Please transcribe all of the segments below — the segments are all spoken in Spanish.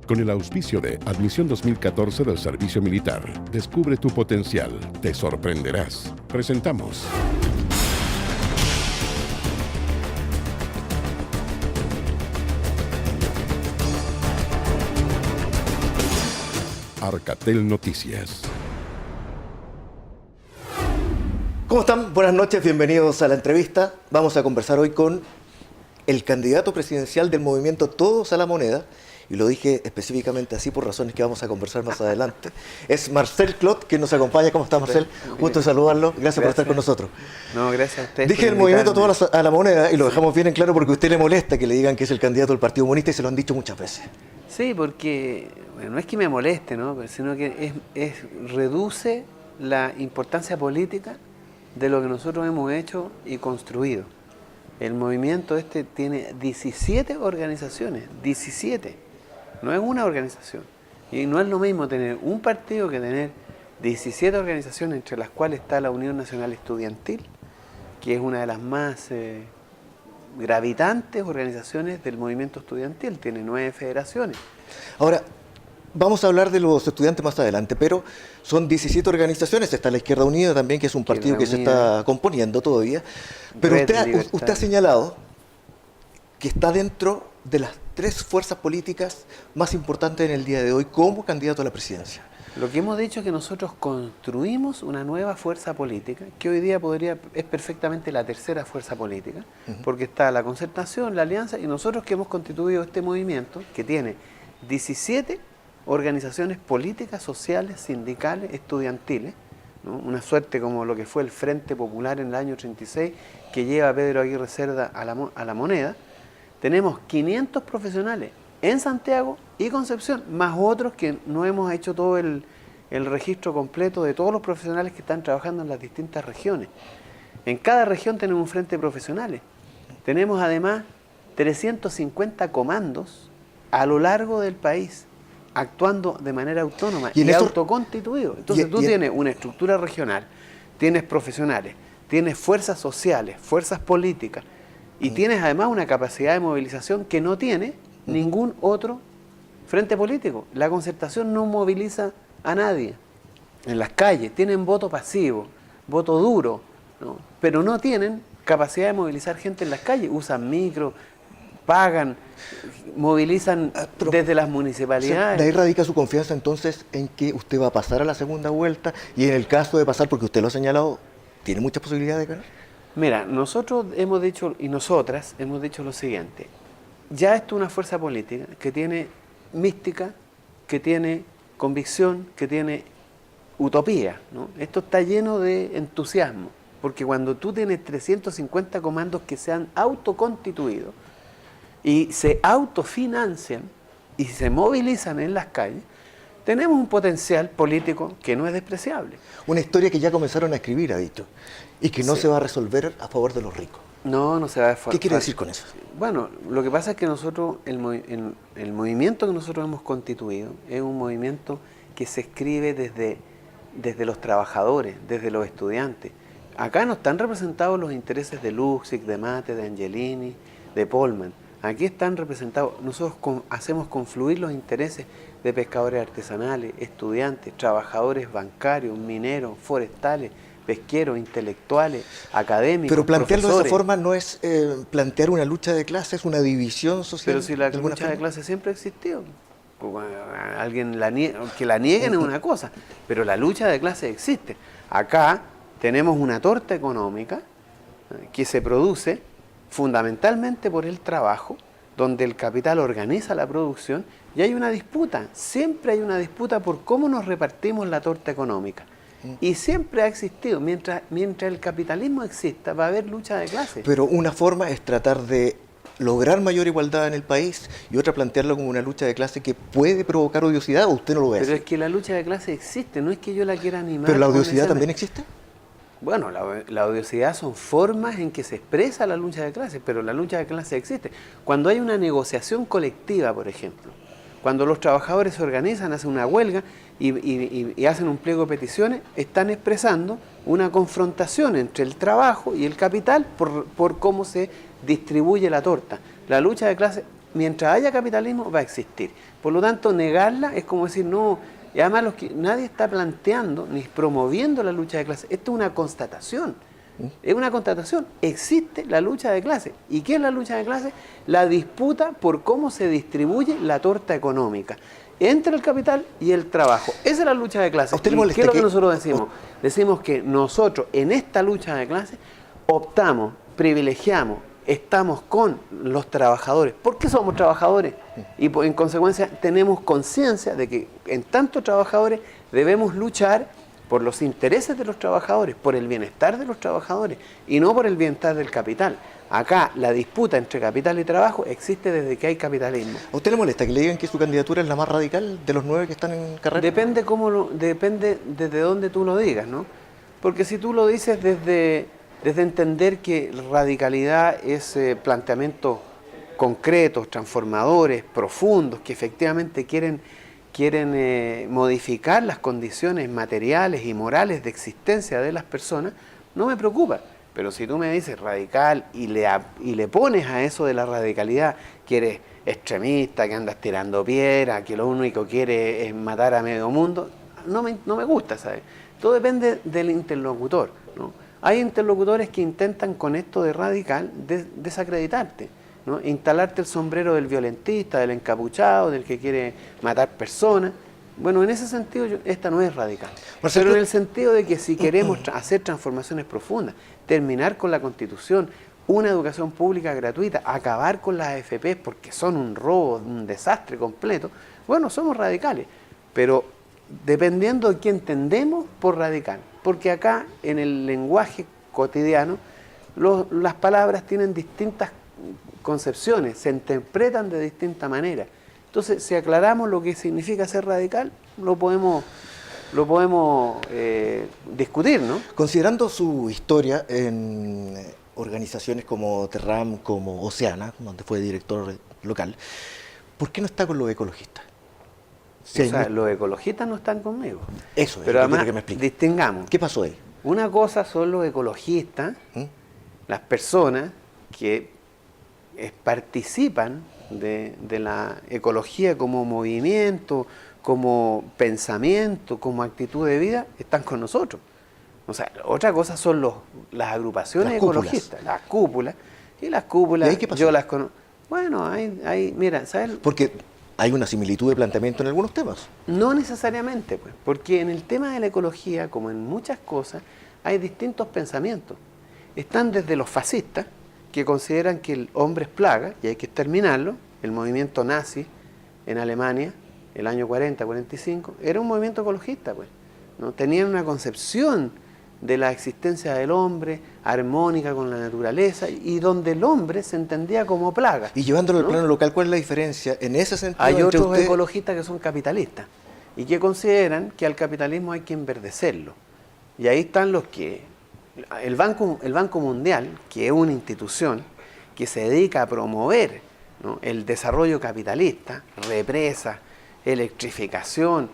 Con el auspicio de Admisión 2014 del Servicio Militar. Descubre tu potencial. Te sorprenderás. Presentamos. Arcatel Noticias. ¿Cómo están? Buenas noches, bienvenidos a la entrevista. Vamos a conversar hoy con el candidato presidencial del movimiento Todos a la Moneda, y lo dije específicamente así por razones que vamos a conversar más adelante. Es Marcel Clot, quien nos acompaña. ¿Cómo está, Marcel? Gusto de saludarlo. Gracias por estar con nosotros. No, gracias a ustedes. Dije el movimiento Todos a la Moneda y lo dejamos bien en claro porque a usted le molesta que le digan que es el candidato del Partido Comunista y se lo han dicho muchas veces. Sí, porque bueno, no es que me moleste, ¿no? Sino que reduce la importancia política de lo que nosotros hemos hecho y construido. El movimiento este tiene 17 organizaciones, 17. No es una organización. Y no es lo mismo tener un partido que tener 17 organizaciones, entre las cuales está la Unión Nacional Estudiantil, que es una de las más gravitantes organizaciones del movimiento estudiantil. Tiene 9 federaciones. Ahora, vamos a hablar de los estudiantes más adelante, pero son 17 organizaciones. Está la Izquierda Unida también, que es un partido que se está componiendo todavía. Pero usted ha señalado que está dentro de las 3 fuerzas políticas más importantes en el día de hoy como candidato a la presidencia. Lo que hemos dicho es que nosotros construimos una nueva fuerza política, que hoy día es perfectamente la tercera fuerza política, porque está la Concertación, la Alianza, y nosotros que hemos constituido este movimiento, que tiene 17 organizaciones políticas, sociales, sindicales, estudiantiles, ¿no? Una suerte como lo que fue el Frente Popular en el año 36, que lleva a Pedro Aguirre Cerda a la moneda. Tenemos 500 profesionales en Santiago y Concepción, más otros que no hemos hecho todo el registro completo de todos los profesionales que están trabajando en las distintas regiones. En cada región tenemos un frente de profesionales. Tenemos además 350 comandos a lo largo del país, actuando de manera autónoma y autoconstituido. Entonces tú tienes una estructura regional, tienes profesionales, tienes fuerzas sociales, fuerzas políticas, y tienes además una capacidad de movilización que no tiene ningún otro frente político. La Concertación no moviliza a nadie en las calles, tienen voto pasivo, voto duro, ¿no? Pero no tienen capacidad de movilizar gente en las calles, usan micro, pagan, movilizan desde las municipalidades. De ahí radica su confianza entonces en que usted va a pasar a la segunda vuelta, y en el caso de pasar, porque usted lo ha señalado, ¿tiene muchas posibilidades de ganar? Mira, nosotros hemos dicho, y nosotras hemos dicho lo siguiente: ya esto es una fuerza política que tiene mística, que tiene convicción, que tiene utopía, ¿no? Esto está lleno de entusiasmo, porque cuando tú tienes 350 comandos que se han autoconstituido y se autofinancian y se movilizan en las calles, tenemos un potencial político que no es despreciable. Una historia que ya comenzaron a escribir, ha dicho, y que no se va a resolver a favor de los ricos. No se va a... ¿Qué quiere decir con eso? Bueno, lo que pasa es que nosotros, el movimiento que nosotros hemos constituido es un movimiento que se escribe desde los trabajadores, desde los estudiantes. Acá no están representados los intereses de Luxic, de Mate, de Angelini, de Polman. Aquí están representados, nosotros hacemos confluir los intereses de pescadores artesanales, estudiantes, trabajadores bancarios, mineros, forestales, pesqueros, intelectuales, académicos, pero plantearlo profesores. de esa forma no es plantear una lucha de clases, una división social. Pero si la lucha de clases siempre ha existido. Alguien que la nieguen es una cosa, pero la lucha de clases existe. Acá tenemos una torta económica que se produce fundamentalmente por el trabajo, donde el capital organiza la producción, y hay una disputa, siempre hay una disputa por cómo nos repartimos la torta económica. Y siempre ha existido, mientras el capitalismo exista, va a haber lucha de clases. Pero una forma es tratar de lograr mayor igualdad en el país, y otra plantearlo como una lucha de clases que puede provocar odiosidad, ¿o usted no lo ve así? Pero es que la lucha de clases existe, no es que yo la quiera animar. ¿Pero la odiosidad también existe? Bueno, la odiosidad son formas en que se expresa la lucha de clases, pero la lucha de clases existe. Cuando hay una negociación colectiva, por ejemplo, cuando los trabajadores se organizan, hacen una huelga y hacen un pliego de peticiones, están expresando una confrontación entre el trabajo y el capital por cómo se distribuye la torta. La lucha de clases mientras haya capitalismo va a existir. Por lo tanto, negarla es como decir, no, y además nadie está planteando ni promoviendo la lucha de clases. Esto es una constatación. Es una constatación. Existe la lucha de clases. ¿Y qué es la lucha de clases? La disputa por cómo se distribuye la torta económica entre el capital y el trabajo. Esa es la lucha de clases. ¿Qué es lo que nosotros decimos? Decimos que nosotros en esta lucha de clases optamos, privilegiamos, estamos con los trabajadores. ¿Por qué somos trabajadores? Y en consecuencia tenemos conciencia de que en tanto trabajadores debemos luchar por los intereses de los trabajadores, por el bienestar de los trabajadores y no por el bienestar del capital. Acá la disputa entre capital y trabajo existe desde que hay capitalismo. ¿A usted le molesta que le digan que su candidatura es la más radical de los 9 que están en carrera? Depende desde dónde tú lo digas, ¿no? Porque si tú lo dices desde entender que radicalidad es planteamientos concretos, transformadores, profundos, que efectivamente quieren modificar las condiciones materiales y morales de existencia de las personas, no me preocupa. Pero si tú me dices radical y le pones a eso de la radicalidad que eres extremista, que andas tirando piedra, que lo único que quiere es matar a medio mundo, no me gusta, ¿sabes? Todo depende del interlocutor, ¿no? Hay interlocutores que intentan con esto de radical desacreditarte, ¿no? Instalarte el sombrero del violentista, del encapuchado, del que quiere matar personas. Bueno, en ese sentido esta no es radical. Pero en el sentido de que si queremos hacer transformaciones profundas, terminar con la Constitución, una educación pública gratuita, acabar con las AFP porque son un robo, un desastre completo, bueno, somos radicales, pero dependiendo de qué entendemos por radical. Porque acá, en el lenguaje cotidiano, las palabras tienen distintas concepciones, se interpretan de distinta manera. Entonces, si aclaramos lo que significa ser radical, lo podemos discutir, ¿no? Considerando su historia en organizaciones como Terram, como Oceana, donde fue director local, ¿por qué no está con los ecologistas? Los ecologistas no están conmigo. Eso es, pero además, que me explique. Distingamos. ¿Qué pasó ahí? Una cosa son los ecologistas, las personas que participan de la ecología como movimiento, como pensamiento, como actitud de vida, están con nosotros. O sea, otra cosa son las agrupaciones ecologistas, las cúpulas. Y las cúpulas, ¿Y ahí qué pasó? yo las conozco. Bueno, mira, ¿sabes? Porque hay una similitud de planteamiento en algunos temas. No necesariamente, pues, porque en el tema de la ecología, como en muchas cosas, hay distintos pensamientos. Están desde los fascistas, que consideran que el hombre es plaga y hay que exterminarlo. El movimiento nazi en Alemania, el año 40-45, era un movimiento ecologista, pues, ¿no? Tenían una concepción de la existencia del hombre, armónica con la naturaleza, y donde el hombre se entendía como plaga. Y llevándolo al ¿no? plano local, ¿cuál es la diferencia en ese sentido? Hay entre otros ecologistas que son capitalistas y que consideran que al capitalismo hay que enverdecerlo. Y ahí están los que... El Banco Mundial, que es una institución que se dedica a promover, ¿no?, el desarrollo capitalista, represas, electrificación,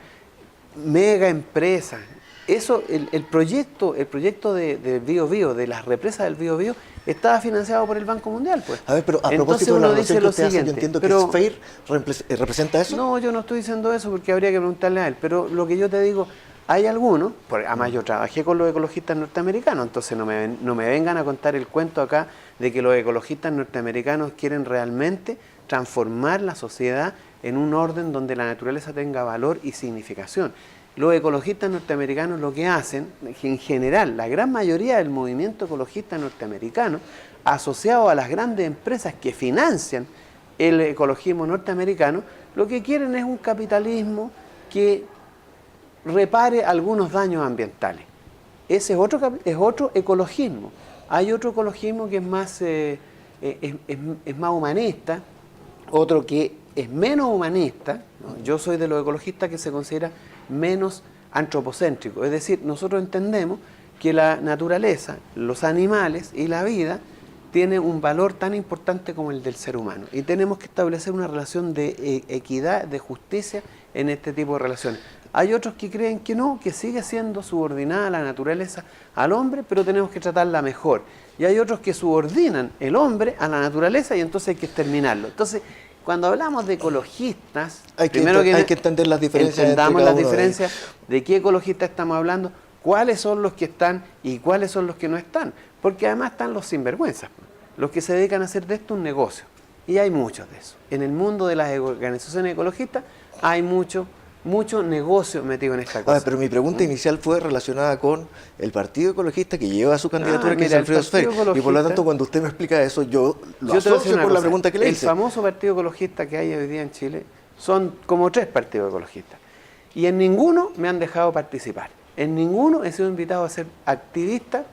mega empresas. Eso, el proyecto de Biobío, de las represas del Biobío, estaba financiado por el Banco Mundial, pues. A ver, pero a propósito de la relación que usted hace, yo entiendo que SFAIR representa eso. No, yo no estoy diciendo eso porque habría que preguntarle a él, pero lo que yo te digo, hay algunos, además yo trabajé con los ecologistas norteamericanos, entonces no me vengan a contar el cuento acá de que los ecologistas norteamericanos quieren realmente transformar la sociedad en un orden donde la naturaleza tenga valor y significación. Los ecologistas norteamericanos lo que hacen, en general, la gran mayoría del movimiento ecologista norteamericano, asociado a las grandes empresas que financian el ecologismo norteamericano, lo que quieren es un capitalismo que repare algunos daños ambientales. Ese es otro ecologismo. Hay otro ecologismo que es más humanista, otro que es menos humanista, ¿no? Yo soy de los ecologistas que se considera menos antropocéntrico, es decir, nosotros entendemos que la naturaleza, los animales y la vida tienen un valor tan importante como el del ser humano y tenemos que establecer una relación de equidad, de justicia en este tipo de relaciones. Hay otros que creen que no, que sigue siendo subordinada la naturaleza al hombre, pero tenemos que tratarla mejor. Y hay otros que subordinan el hombre a la naturaleza y entonces hay que exterminarlo. Entonces, cuando hablamos de ecologistas, hay que entender las diferencias. Entendamos las diferencias de qué ecologistas estamos hablando, cuáles son los que están y cuáles son los que no están. Porque además están los sinvergüenzas, los que se dedican a hacer de esto un negocio. Y hay muchos de eso. En el mundo de las organizaciones ecologistas hay mucho negocio metido en esta cosa. Pero mi pregunta inicial fue relacionada con el Partido Ecologista que lleva su candidatura, que es Alfredo Sferi. Y por lo tanto, cuando usted me explica eso, yo lo asocio con la pregunta que le hice. El famoso Partido Ecologista que hay hoy día en Chile son como 3 partidos ecologistas. Y en ninguno me han dejado participar. En ninguno he sido invitado a ser activista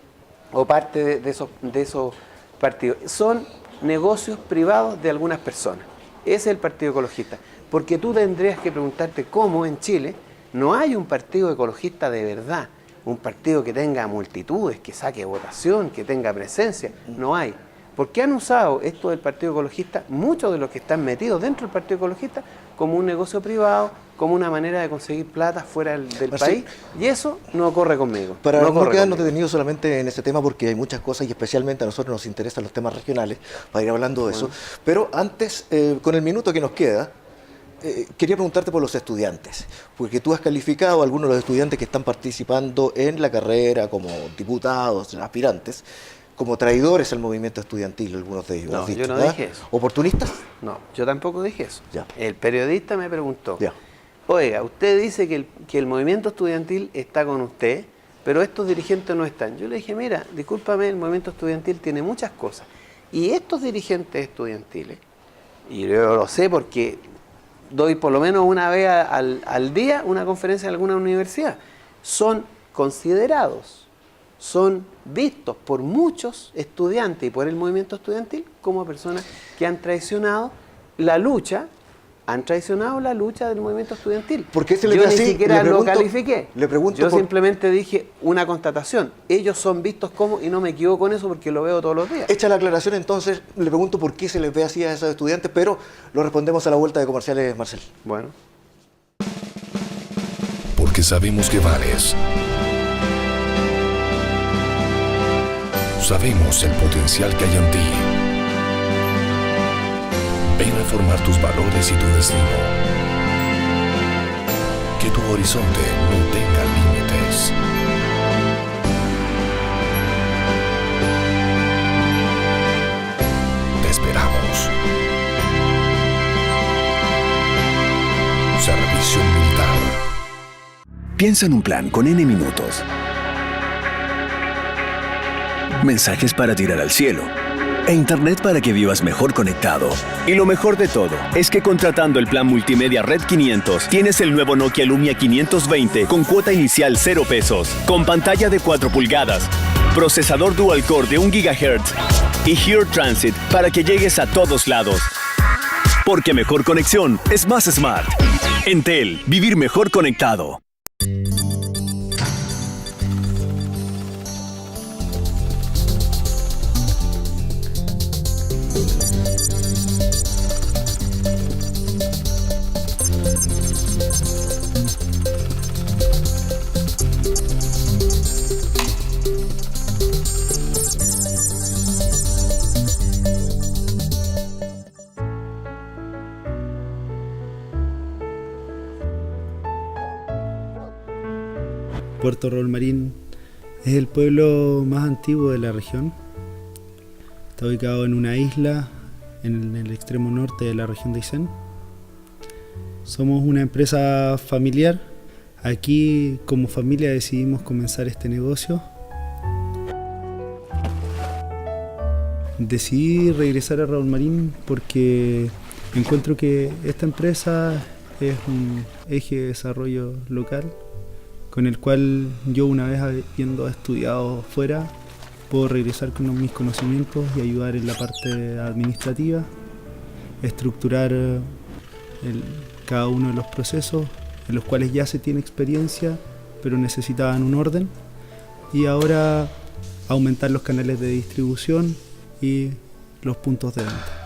o parte de esos partidos. Son negocios privados de algunas personas. Ese es el Partido Ecologista. Porque tú tendrías que preguntarte cómo en Chile no hay un partido ecologista de verdad, un partido que tenga multitudes, que saque votación, que tenga presencia. No hay. Porque han usado esto del Partido Ecologista, muchos de los que están metidos dentro del Partido Ecologista, como un negocio privado, como una manera de conseguir plata fuera del país, y eso no ocurre conmigo. Para no quedarnos detenidos solamente en ese tema, porque hay muchas cosas y especialmente a nosotros nos interesan los temas regionales, para ir hablando de eso. Pero antes, con el minuto que nos queda, quería preguntarte por los estudiantes, porque tú has calificado a algunos de los estudiantes que están participando en la carrera como diputados, aspirantes, como traidores al movimiento estudiantil, algunos de ellos. No, yo no dije eso. ¿Oportunistas? No, yo tampoco dije eso. Ya. El periodista me preguntó, ya. Oiga, usted dice que el movimiento estudiantil está con usted, pero estos dirigentes no están. Yo le dije, mira, discúlpame, el movimiento estudiantil tiene muchas cosas. Y estos dirigentes estudiantiles, y yo lo sé porque doy por lo menos una vez al día una conferencia en alguna universidad, son considerados, son vistos por muchos estudiantes y por el movimiento estudiantil como personas que han traicionado la lucha del movimiento estudiantil. ¿Por qué se le Yo ve ni así? siquiera lo califiqué. Yo por... simplemente dije una constatación. Ellos son vistos como, y no me equivoco con eso porque lo veo todos los días. Hecha la aclaración, entonces, le pregunto por qué se les ve así a esos estudiantes, pero lo respondemos a la vuelta de comerciales, Marcel. Bueno. Porque sabemos que vales. Sabemos el potencial que hay en ti. Ven a formar tus valores y tu destino. Que tu horizonte no tenga límites. Te esperamos. Servicio Militar. Piensa en un plan con N minutos. Mensajes para tirar al cielo. E internet para que vivas mejor conectado. Y lo mejor de todo es que contratando el plan multimedia Red 500 tienes el nuevo Nokia Lumia 520 con cuota inicial 0 pesos, con pantalla de 4 pulgadas, procesador dual core de 1 GHz y Here Transit para que llegues a todos lados. Porque mejor conexión es más smart. Entel, vivir mejor conectado. Puerto Raúl Marín es el pueblo más antiguo de la región. Está ubicado en una isla en el extremo norte de la región de Aysén. Somos una empresa familiar. Aquí como familia decidimos comenzar este negocio. Decidí regresar a Raúl Marín porque encuentro que esta empresa es un eje de desarrollo local con el cual yo, una vez habiendo estudiado fuera, puedo regresar con mis conocimientos y ayudar en la parte administrativa, estructurar cada uno de los procesos en los cuales ya se tiene experiencia, pero necesitaban un orden, y ahora aumentar los canales de distribución y los puntos de venta.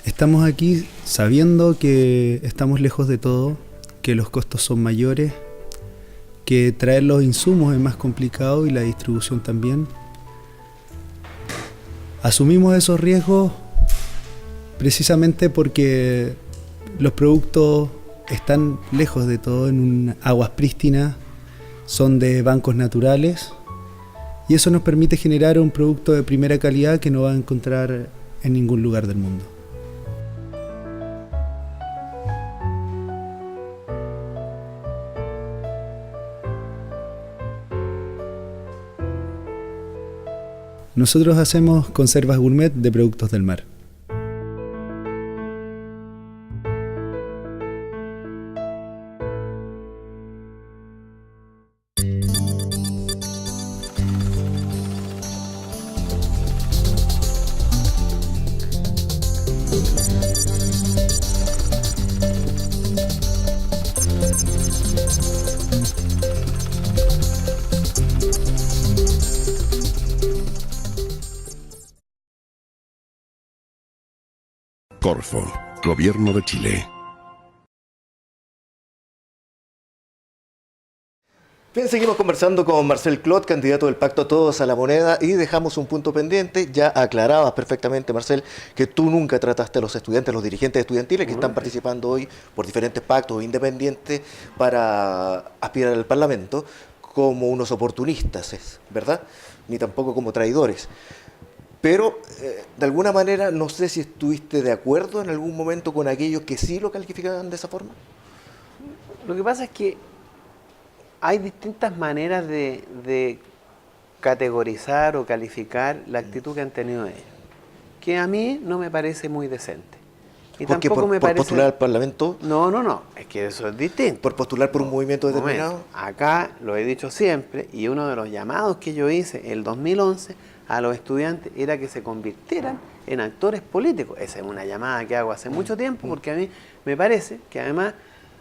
Estamos aquí sabiendo que estamos lejos de todo, que los costos son mayores, que traer los insumos es más complicado y la distribución también. Asumimos esos riesgos precisamente porque los productos están lejos de todo, en aguas prístinas, son de bancos naturales y eso nos permite generar un producto de primera calidad que no va a encontrar en ningún lugar del mundo. Nosotros hacemos conservas gourmet de productos del mar. Corfo, Gobierno de Chile. Bien, seguimos conversando con Marcel Clot, candidato del Pacto Todos a la Moneda, y dejamos un punto pendiente. Ya aclarabas perfectamente, Marcel, que tú nunca trataste a los estudiantes, los dirigentes estudiantiles que están participando hoy por diferentes pactos independientes para aspirar al Parlamento como unos oportunistas, ¿verdad? Ni tampoco como traidores. Pero, de alguna manera, no sé si estuviste de acuerdo en algún momento con aquellos que sí lo calificaban de esa forma. Lo que pasa es que hay distintas maneras de categorizar o calificar la actitud que han tenido ellos, que a mí no me parece muy decente. Y ¿Por qué? tampoco me ¿Por parece... postular al Parlamento? No, es que eso es distinto. ¿Por postular por un movimiento determinado? Acá lo he dicho siempre, y uno de los llamados que yo hice el 2011 a los estudiantes era que se convirtieran en actores políticos. Esa es una llamada que hago hace mucho tiempo, porque a mí me parece que además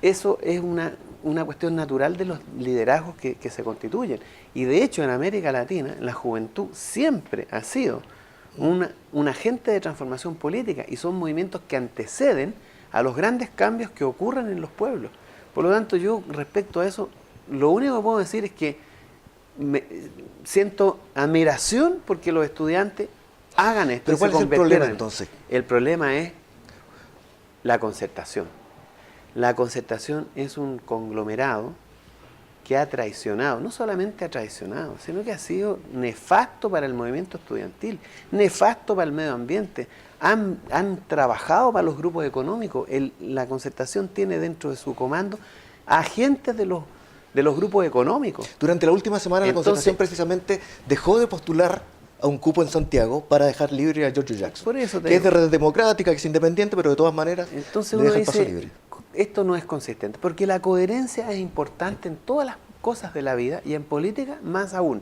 eso es una cuestión natural de los liderazgos que se constituyen. Y de hecho en América Latina la juventud siempre ha sido un agente de transformación política y son movimientos que anteceden a los grandes cambios que ocurren en los pueblos. Por lo tanto, yo respecto a eso, lo único que puedo decir es que siento admiración porque los estudiantes hagan esto. ¿Pero cuál es el problema entonces? El problema es la concertación. La concertación es un conglomerado que ha traicionado, no solamente ha traicionado, sino que ha sido nefasto para el movimiento estudiantil, nefasto para el medio ambiente. Han trabajado para los grupos económicos. La concertación tiene dentro de su comando agentes de los grupos económicos. Durante la última semana la concertación precisamente dejó de postular a un cupo en Santiago para dejar libre a Giorgio Jackson, Por eso que es de Red Democrática, que es independiente, pero de todas maneras entonces le uno deja el paso dice, libre. esto no es consistente, porque la coherencia es importante en todas las cosas de la vida y en política más aún.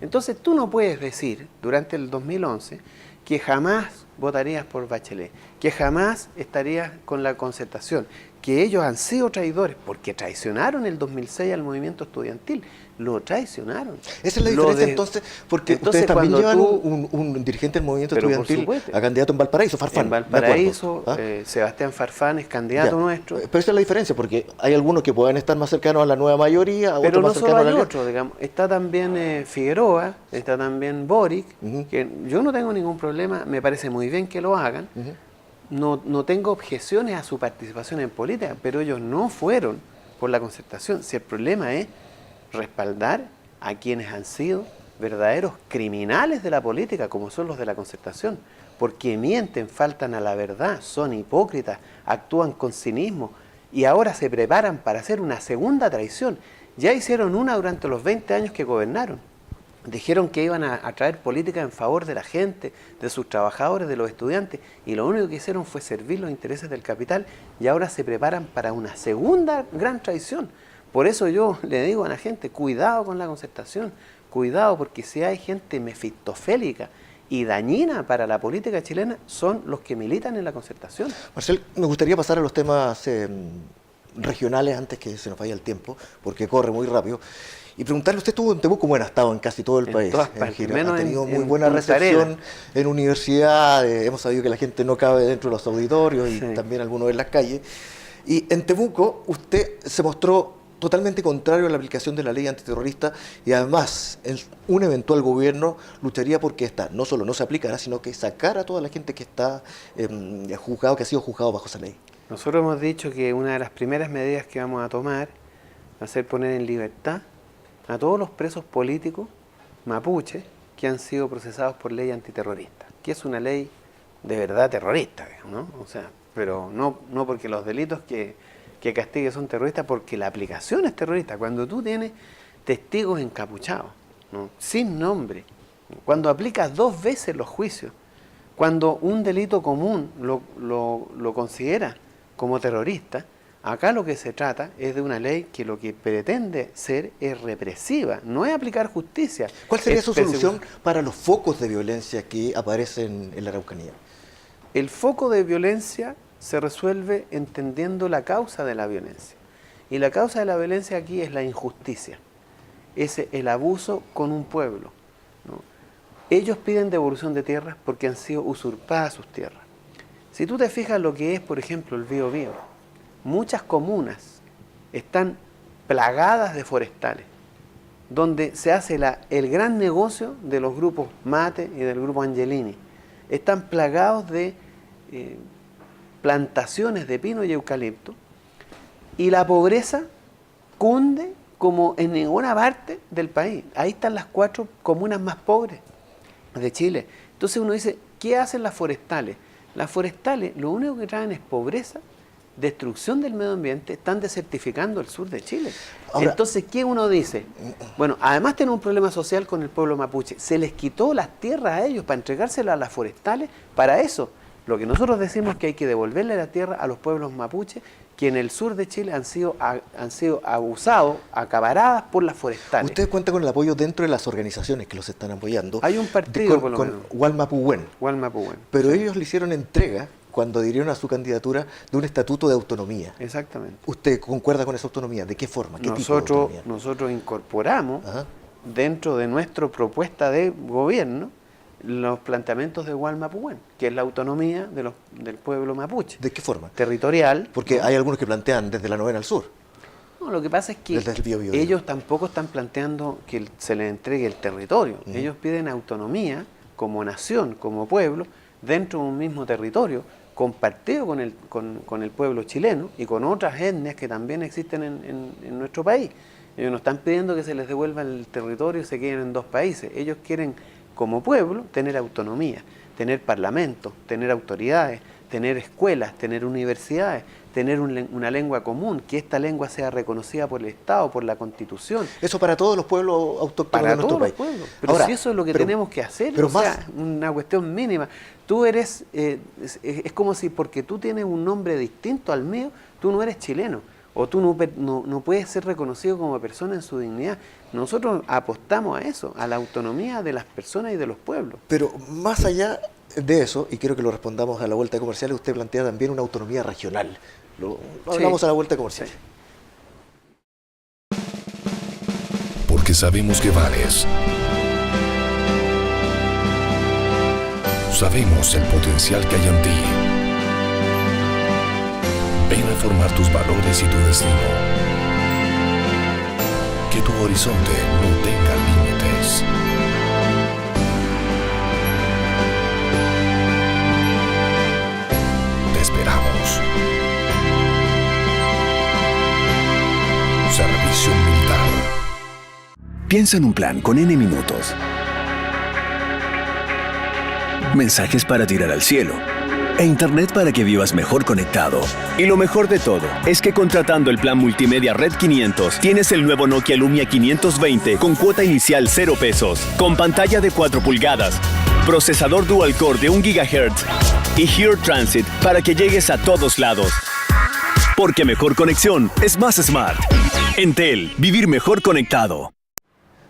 Entonces tú no puedes decir durante el 2011 que jamás votarías por Bachelet, que jamás estarías con la concertación, que ellos han sido traidores, porque traicionaron el 2006 al movimiento estudiantil, lo traicionaron. Esa es la diferencia entonces, porque ustedes también llevan un dirigente del movimiento estudiantil a candidato en Valparaíso, Farfán. En Valparaíso, Sebastián Farfán es candidato nuestro. Pero esa es la diferencia, porque hay algunos que pueden estar más cercanos a la nueva mayoría, pero otros no más cercanos a la otro, digamos. Está también Figueroa, está también Boric, que yo no tengo ningún problema, me parece muy bien que lo hagan. No tengo objeciones a su participación en política, pero ellos no fueron por la concertación. Si el problema es respaldar a quienes han sido verdaderos criminales de la política, como son los de la concertación, porque mienten, faltan a la verdad, son hipócritas, actúan con cinismo y ahora se preparan para hacer una segunda traición. Ya hicieron una durante los 20 años que gobernaron. Dijeron que iban a traer política en favor de la gente, de sus trabajadores, de los estudiantes, y lo único que hicieron fue servir los intereses del capital, y ahora se preparan para una segunda gran traición. Por eso yo le digo a la gente, cuidado con la concertación, cuidado, porque si hay gente mefistofélica y dañina para la política chilena, son los que militan en la concertación. Marcel, me gustaría pasar a los temas regionales antes que se nos vaya el tiempo, porque corre muy rápido. Y preguntarle, usted estuvo en Temuco, como ha estado en casi todo el país. Todas partes, ha tenido muy buena recepción en universidades, hemos sabido que la gente no cabe dentro de los auditorios y también algunos en las calles. Y en Temuco usted se mostró totalmente contrario a la aplicación de la ley antiterrorista y además en un eventual gobierno lucharía porque esta no solo no se aplicara, sino que sacara a toda la gente que está juzgado, que ha sido juzgado bajo esa ley. Nosotros hemos dicho que una de las primeras medidas que vamos a tomar va a ser poner en libertad a todos los presos políticos mapuches que han sido procesados por ley antiterrorista, que es una ley de verdad terrorista, ¿no? O sea, pero no porque los delitos que castigue son terroristas, porque la aplicación es terrorista. Cuando tú tienes testigos encapuchados, ¿no?, sin nombre, cuando aplicas 2 veces los juicios, cuando un delito común lo considera como terrorista, acá lo que se trata es de una ley que lo que pretende ser es represiva, no es aplicar justicia. ¿Cuál sería su solución para los focos de violencia que aparecen en la Araucanía? El foco de violencia se resuelve entendiendo la causa de la violencia. Y la causa de la violencia aquí es la injusticia, es el abuso con un pueblo, ¿no? Ellos piden devolución de tierras porque han sido usurpadas sus tierras. Si tú te fijas lo que es, por ejemplo, el Biobío, muchas comunas están plagadas de forestales, donde se hace el gran negocio de los grupos Mate y del grupo Angelini. Están plagados de plantaciones de pino y eucalipto, y la pobreza cunde como en ninguna parte del país. Ahí están las 4 comunas más pobres de Chile. Entonces uno dice, ¿qué hacen las forestales? Las forestales lo único que traen es pobreza, destrucción del medio ambiente, están desertificando el sur de Chile. Ahora, entonces, ¿qué uno dice? Bueno, además tiene un problema social con el pueblo mapuche. Se les quitó las tierras a ellos para entregárselas a las forestales para eso. Lo que nosotros decimos es que hay que devolverle la tierra a los pueblos mapuches que en el sur de Chile han sido abusados, acaparadas por las forestales. ¿Usted cuenta con el apoyo dentro de las organizaciones que los están apoyando? Hay un partido con Gualmapuhuen. Pero ellos le hicieron entrega cuando adhirieron a su candidatura de un estatuto de autonomía. Exactamente. ¿Usted concuerda con esa autonomía? ¿De qué forma? ¿Qué tipo de autonomía? Nosotros incorporamos dentro de nuestra propuesta de gobierno los planteamientos de Gualmapuhuen, que es la autonomía del pueblo mapuche. ¿De qué forma? Territorial. Porque hay algunos que plantean desde la novena al sur. No, lo que pasa es que ellos tampoco están planteando que se les entregue el territorio. Ellos piden autonomía como nación, como pueblo, dentro de un mismo territorio, compartido con el pueblo chileno y con otras etnias que también existen en nuestro país. Ellos no están pidiendo que se les devuelva el territorio y se queden en 2 países. Ellos quieren, como pueblo, tener autonomía, tener parlamentos, tener autoridades, tener escuelas, tener universidades, tener una lengua común, que esta lengua sea reconocida por el Estado, por la Constitución. Eso para todos los pueblos autóctonos de nuestro país. Para todos los pueblos. Pero ahora, si eso es lo que tenemos que hacer, pero una cuestión mínima. Tú eres, es como si porque tú tienes un nombre distinto al mío, tú no eres chileno. O tú no puedes ser reconocido como persona en su dignidad. Nosotros apostamos a eso, a la autonomía de las personas y de los pueblos. Pero más allá de eso, y quiero que lo respondamos a la vuelta comercial, usted plantea también una autonomía regional. Lo hablamos a la vuelta comercial. Sí. Porque sabemos que vales. Sabemos el potencial que hay en ti. Ven a formar tus valores y tu destino. Que tu horizonte no tenga límites. Te esperamos. Servicio Militar. Piensa en un plan con N minutos. Mensajes para tirar al cielo. E internet para que vivas mejor conectado. Y lo mejor de todo es que contratando el plan multimedia Red 500 tienes el nuevo Nokia Lumia 520 con cuota inicial 0 pesos, con pantalla de 4 pulgadas, procesador dual core de 1 GHz y Here Transit para que llegues a todos lados. Porque mejor conexión es más smart. Entel, vivir mejor conectado.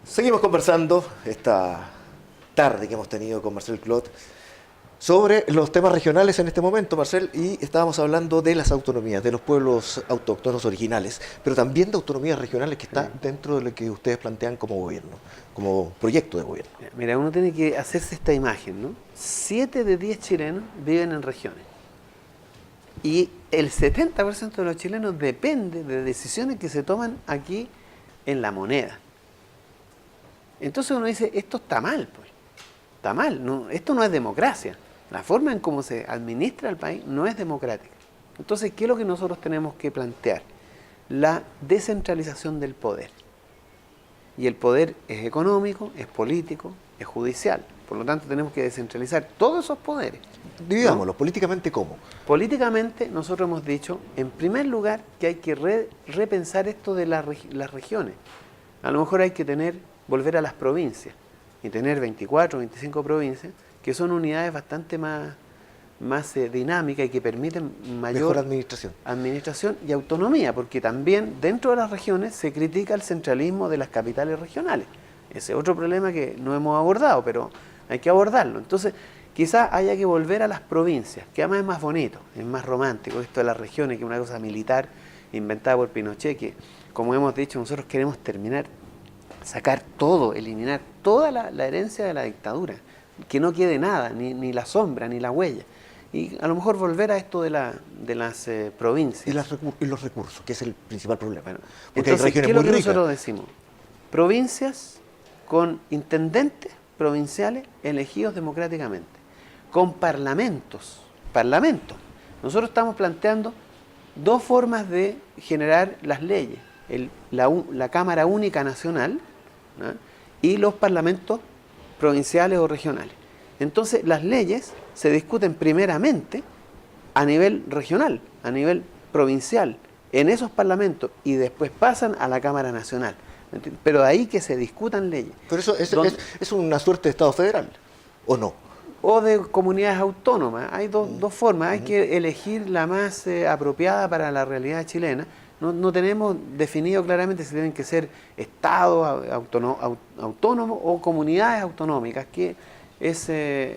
Seguimos conversando esta tarde que hemos tenido con Marcel Clot sobre los temas regionales en este momento, Marcel, y estábamos hablando de las autonomías, de los pueblos autóctonos originales, pero también de autonomías regionales que está dentro de lo que ustedes plantean como gobierno, como proyecto de gobierno. Mira, uno tiene que hacerse esta imagen, ¿no? 7 de 10 chilenos viven en regiones. Y el 70% de los chilenos depende de decisiones que se toman aquí en la moneda. Entonces uno dice, esto está mal, pues. Está mal, no, esto no es democracia. La forma en cómo se administra el país no es democrática. Entonces, ¿qué es lo que nosotros tenemos que plantear? La descentralización del poder. Y el poder es económico, es político, es judicial. Por lo tanto, tenemos que descentralizar todos esos poderes. Digámoslo, políticamente, ¿cómo? Políticamente, nosotros hemos dicho, en primer lugar, que hay que repensar esto de las regiones. A lo mejor hay que volver a las provincias y tener 24 o 25 provincias, que son unidades bastante más dinámicas y que permiten Mejor administración y autonomía, porque también dentro de las regiones se critica el centralismo de las capitales regionales. Ese es otro problema que no hemos abordado, pero hay que abordarlo. Entonces, quizás haya que volver a las provincias, que además es más bonito, es más romántico esto de las regiones, que es una cosa militar inventada por Pinochet, que, como hemos dicho, nosotros queremos sacar todo, eliminar toda la herencia de la dictadura, que no quede nada, ni la sombra, ni la huella. Y a lo mejor volver a esto de las provincias. Y los recursos, que es el principal problema. Bueno, porque entonces, hay regiones ¿qué es lo muy que ricas. nosotros decimos? Provincias con intendentes provinciales elegidos democráticamente, con parlamentos. Nosotros estamos planteando dos formas de generar las leyes. La Cámara Única Nacional, ¿no? Y los parlamentos provinciales o regionales. Entonces, las leyes se discuten primeramente a nivel regional, a nivel provincial, en esos parlamentos, y después pasan a la Cámara Nacional. Pero de ahí que se discutan leyes. Pero eso es una suerte de Estado federal, ¿o no? O de comunidades autónomas. Hay dos formas. Hay que elegir la más apropiada para la realidad chilena. No tenemos definido claramente si tienen que ser estados autónomos o comunidades autonómicas, que es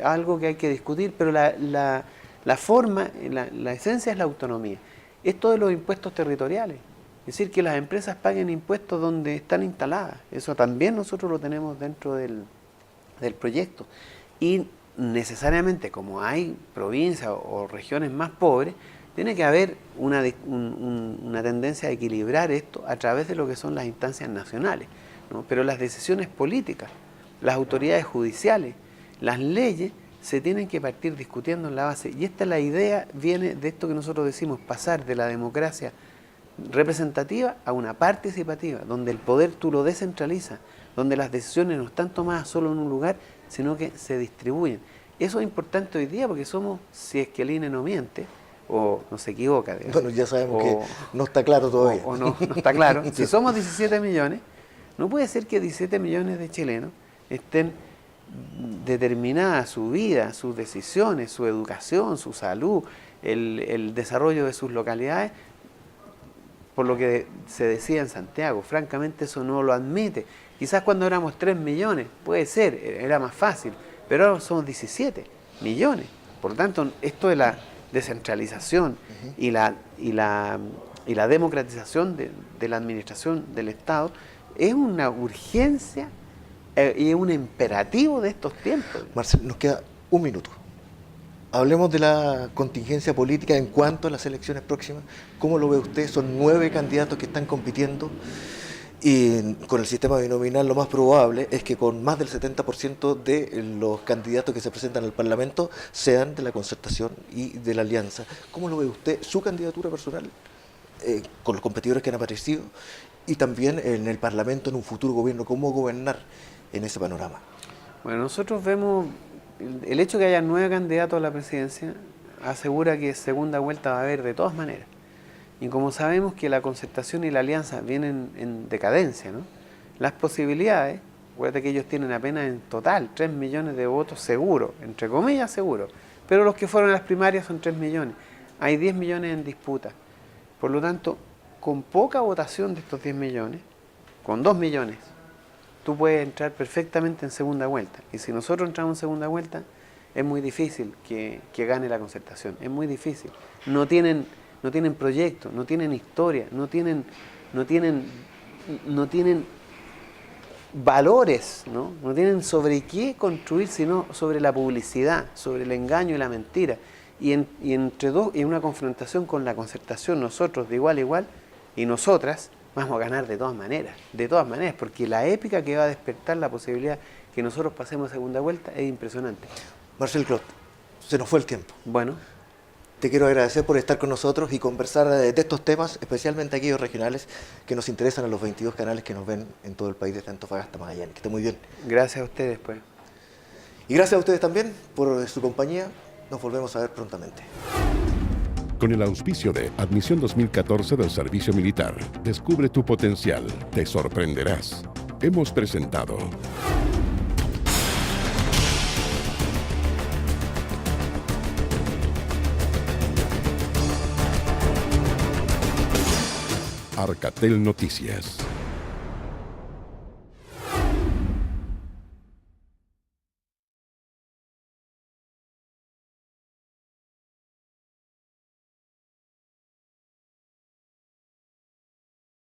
algo que hay que discutir, pero la forma, la esencia es la autonomía. Esto de los impuestos territoriales, es decir, que las empresas paguen impuestos donde están instaladas, eso también nosotros lo tenemos dentro del proyecto. Y necesariamente, como hay provincias o regiones más pobres, tiene que haber una tendencia a equilibrar esto a través de lo que son las instancias nacionales, ¿no? Pero las decisiones políticas, las autoridades judiciales, las leyes, se tienen que partir discutiendo en la base. Y esta es la idea, viene de esto que nosotros decimos, pasar de la democracia representativa a una participativa, donde el poder tú lo descentralizas, donde las decisiones no están tomadas solo en un lugar, sino que se distribuyen. Eso es importante hoy día porque somos, si es que el INE no miente, o no se equivoca. Digamos. Bueno, ya sabemos que no está claro todavía. O no está claro. Si somos 17 millones, no puede ser que 17 millones de chilenos estén determinadas su vida, sus decisiones, su educación, su salud, el desarrollo de sus localidades, por lo que se decía en Santiago. Francamente eso no lo admite. Quizás cuando éramos 3 millones, puede ser, era más fácil, pero ahora somos 17 millones. Por lo tanto, esto de la descentralización y la democratización de la administración del Estado es una urgencia y es un imperativo de estos tiempos. Marcel, nos queda un minuto. Hablemos de la contingencia política en cuanto a las elecciones próximas. ¿Cómo lo ve usted? Son 9 candidatos que están compitiendo y con el sistema binominal lo más probable es que con más del 70% de los candidatos que se presentan al Parlamento sean de la Concertación y de la Alianza. ¿Cómo lo ve usted? Su candidatura personal con los competidores que han aparecido y también en el Parlamento, en un futuro gobierno, ¿cómo gobernar en ese panorama? Bueno, nosotros vemos el hecho de que haya 9 candidatos a la presidencia asegura que segunda vuelta va a haber de todas maneras. Y como sabemos que la Concertación y la Alianza vienen en decadencia, ¿no? Las posibilidades, acuérdate que ellos tienen apenas en total 3 millones de votos seguros, entre comillas seguros, pero los que fueron a las primarias son 3 millones. Hay 10 millones en disputa. Por lo tanto, con poca votación de estos 10 millones, con 2 millones, tú puedes entrar perfectamente en segunda vuelta. Y si nosotros entramos en segunda vuelta, es muy difícil que gane la Concertación. Es muy difícil. No tienen proyectos, no tienen historia, no tienen valores, ¿no? No tienen sobre qué construir, sino sobre la publicidad, sobre el engaño y la mentira. y entre dos, en una confrontación con la concertación, nosotros de igual a igual y nosotras vamos a ganar de todas maneras, porque la épica que va a despertar la posibilidad que nosotros pasemos a segunda vuelta es impresionante. Marcel Clot, se nos fue el tiempo. Bueno, Te quiero agradecer por estar con nosotros y conversar de estos temas, especialmente aquellos regionales que nos interesan a los 22 canales que nos ven en todo el país, desde Antofagasta a Magallanes. Que esté muy bien. gracias a ustedes pues. Y gracias a ustedes también por su compañía. Nos volvemos a ver prontamente. Con el auspicio de Admisión 2014 del Servicio Militar, descubre tu potencial, te sorprenderás. Hemos presentado Arcatel Noticias.